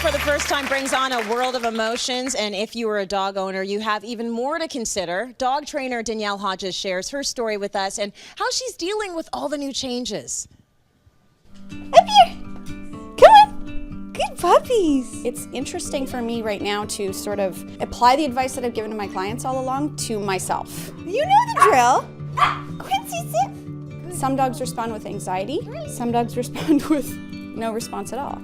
for the first time brings on a world of emotions, and if you are a dog owner, you have even more to consider. Dog trainer Danielle Hodges shares her story with us and how she's dealing with all the new changes. Up here! Come on! Good puppies! It's interesting for me right now to sort of apply the advice that I've given to my clients all along to myself. You know the drill! Quincy, sit! Some dogs respond with anxiety. Some dogs respond with no response at all.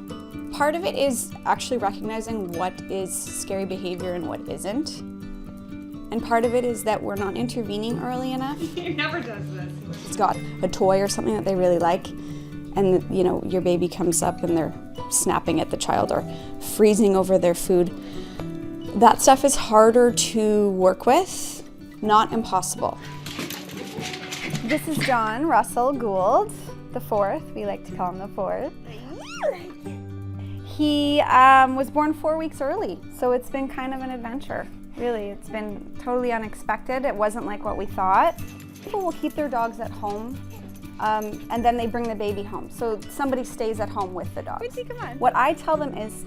Part of it is actually recognizing what is scary behavior and what isn't. And part of it is that we're not intervening early enough. He never does this. It's got a toy or something that they really like, and you know, your baby comes up and they're snapping at the child or freezing over their food. That stuff is harder to work with, not impossible. This is John Russell Gould, the fourth. We like to call him the fourth. He was born 4 weeks early, so it's been kind of an adventure. Really, it's been totally unexpected. It wasn't like what we thought. People will keep their dogs at home, and then they bring the baby home. So somebody stays at home with the dogs. Quincy, come on. What I tell them is,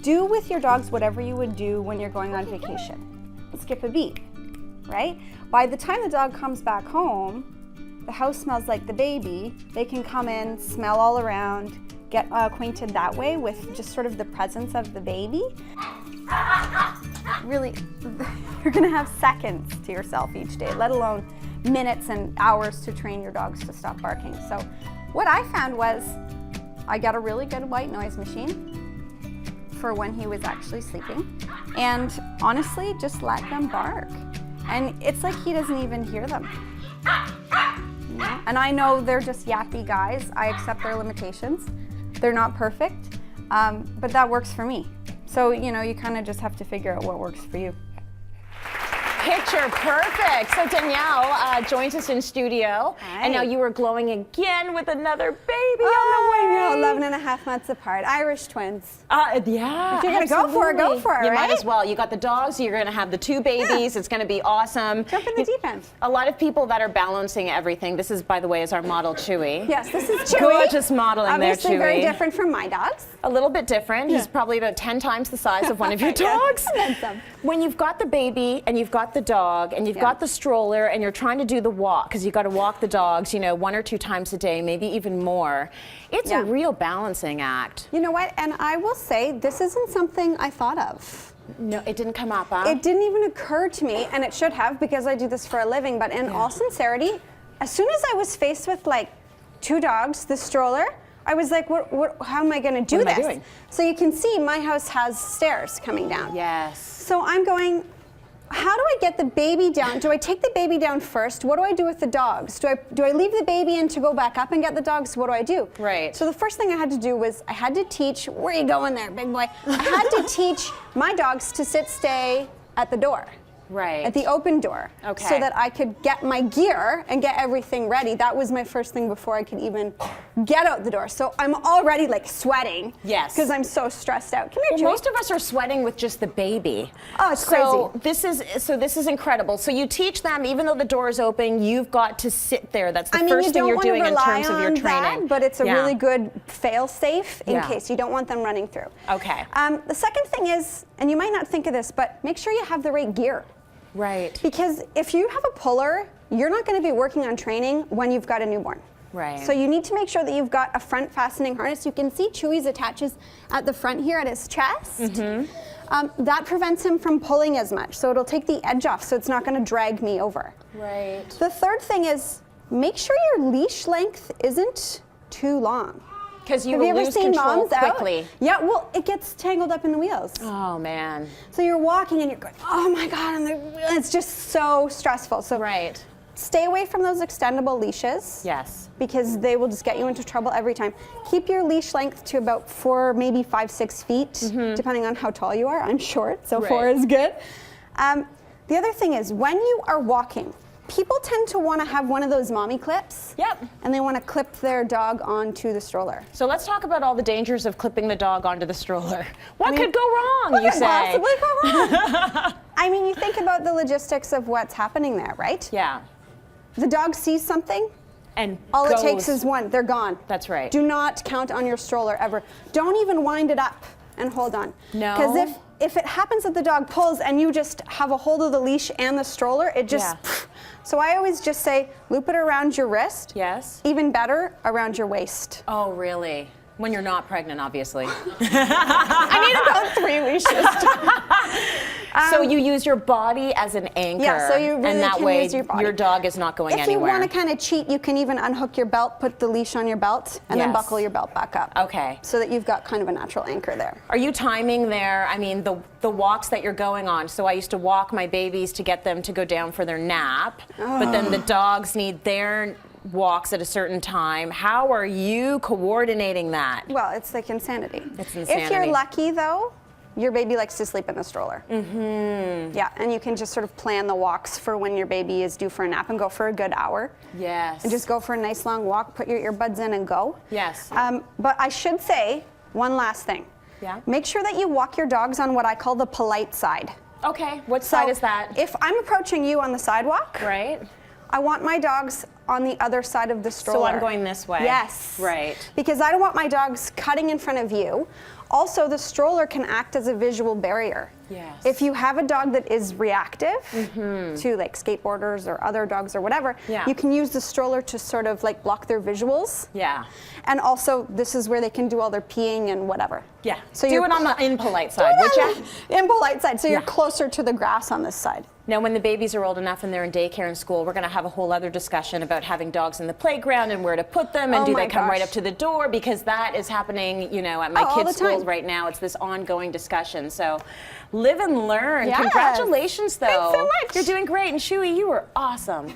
do with your dogs whatever you would do when you're going on vacation. Skip a beat, right? By the time the dog comes back home, the house smells like the baby. They can come in, smell all around, get acquainted that way with just sort of the presence of the baby. Really, you're gonna have seconds to yourself each day, let alone minutes and hours to train your dogs to stop barking. So what I found was I got a really good white noise machine for when he was actually sleeping, and honestly, just let them bark. And it's like he doesn't even hear them. You know? And I know they're just yappy guys. I accept their limitations. They're not perfect, but that works for me. So, you know, you kind of just have to figure out what works for you. Picture perfect. So Danielle joins us in studio. Hi. And now you are glowing again with another baby on the way. 11 and a half months apart, Irish twins. Yeah, If you're gonna go for it, go for it, You might right? as well. You got the dogs, you're gonna have the two babies. It's gonna be awesome. Jump in the deep end. A lot of people that are balancing everything. This is, by the way, is our model Chewy. Yes, this is Chewy. Gorgeous modeling Obviously there, Chewy. very different from my dogs. A little bit different. He's probably about 10 times the size of one of your dogs. Handsome. When you've got the baby and you've got the dog and you've got the stroller and you're trying to do the walk, because you've got to walk the dogs, you know, 1 or 2 times a day, maybe even more, it's a real balancing act. You know what? And I will say, this isn't something I thought of. No, it didn't come up, huh? It didn't even occur to me, and it should have because I do this for a living, but in all sincerity, as soon as I was faced with like 2 dogs, the stroller, I was like, how am I gonna do What this? am I doing? So you can see my house has stairs coming down. Yes. So I'm going, how do I get the baby down? Do I take the baby down first? What do I do with the dogs? Do I leave the baby in to go back up and get the dogs? What do I do? Right. So the first thing I had to do was I had to teach, where are you going there, big boy? I had to teach my dogs to stay at the door. Right. At the open door. Okay. So that I could get my gear and get everything ready. That was my first thing before I could even get out the door. So I'm already like sweating. Yes. Because I'm so stressed out. Come here, Well, Chewy. most of us are sweating with just the baby. Oh, it's so crazy. This is incredible. So you teach them, even though the door is open, you've got to sit there. That's the I mean, first you thing don't you're want to doing in rely terms of your on training. that, but it's a really good fail-safe in Yeah. case you don't want them running through. Okay. The second thing is, and you might not think of this, but make sure you have the right gear. Right. Because if you have a puller, you're not going to be working on training when you've got a newborn. Right. So you need to make sure that you've got a front fastening harness. You can see Chewy's attaches at the front here at his chest. That prevents him from pulling as much. So it'll take the edge off, so it's not going to drag me over. Right. The third thing is, make sure your leash length isn't too long. Because you Have will you ever lose seen control moms quickly. out? Yeah, well, it gets tangled up in the wheels. Oh, man. So you're walking and you're going, oh my God, and it's just so stressful. So Right. stay away from those extendable leashes. Yes. Because they will just get you into trouble every time. Keep your leash length to about 4, maybe 5, 6 feet, depending on how tall you are. I'm short, so 4 is good. The other thing is, when you are walking, people tend to want to have one of those mommy clips. Yep. And they want to clip their dog onto the stroller. So let's talk about all the dangers of clipping the dog onto the stroller. What could go wrong, What you could say? possibly go wrong? I mean, you think about the logistics of what's happening there, right? Yeah. The dog sees something, And all goes. it takes is one, they're gone. That's right. Do not count on your stroller ever. Don't even wind it up and hold on. No. Because if it happens that the dog pulls and you just have a hold of the leash and the stroller, it just, so I always just say, loop it around your wrist. Yes. Even better, around your waist. Oh, really? When you're not pregnant, obviously. I need about 3 leashes. So you use your body as an anchor. Yeah, so you really and that can way use your body. dog is not going If anywhere. you want to kind of cheat, you can even unhook your belt, put the leash on your belt, and then Yes. buckle your belt back up. Okay. So that you've got kind of a natural anchor there. Are you timing there? I mean, the walks that you're going on. So I used to walk my babies to get them to go down for their nap, but then the dogs need their walks at a certain time. How are you coordinating that? Well, it's like insanity. It's insanity. If you're lucky, though, your baby likes to sleep in the stroller. Mm-hmm. Yeah, and you can just sort of plan the walks for when your baby is due for a nap and go for a good hour. Yes. And just go for a nice long walk, put your earbuds in and go. Yes. But I should say one last thing. Yeah. Make sure that you walk your dogs on what I call the polite side. Okay. What side is that? If I'm approaching you on the sidewalk, Right. I want my dogs on the other side of the stroller. So I'm going this way. Yes. Right. Because I don't want my dogs cutting in front of you. Also, the stroller can act as a visual barrier. Yes. If you have a dog that is reactive to like skateboarders or other dogs or whatever, Yeah. you can use the stroller to sort of like block their visuals. Yeah. And also, this is where they can do all their peeing and whatever. Yeah. So do you're it on the impolite side, would you? Impolite side. So you're Yeah. closer to the grass on this side. Now, when the babies are old enough and they're in daycare and school, we're going to have a whole other discussion about having dogs in the playground and where to put them, and Oh do my they come right gosh. up to the door, because that is happening, you know, at my Oh, all kids' the time. schools right now. It's this ongoing discussion. So, live and learn. Yes. Congratulations, though. Thanks so much. You're doing great, and Shuey, you were awesome.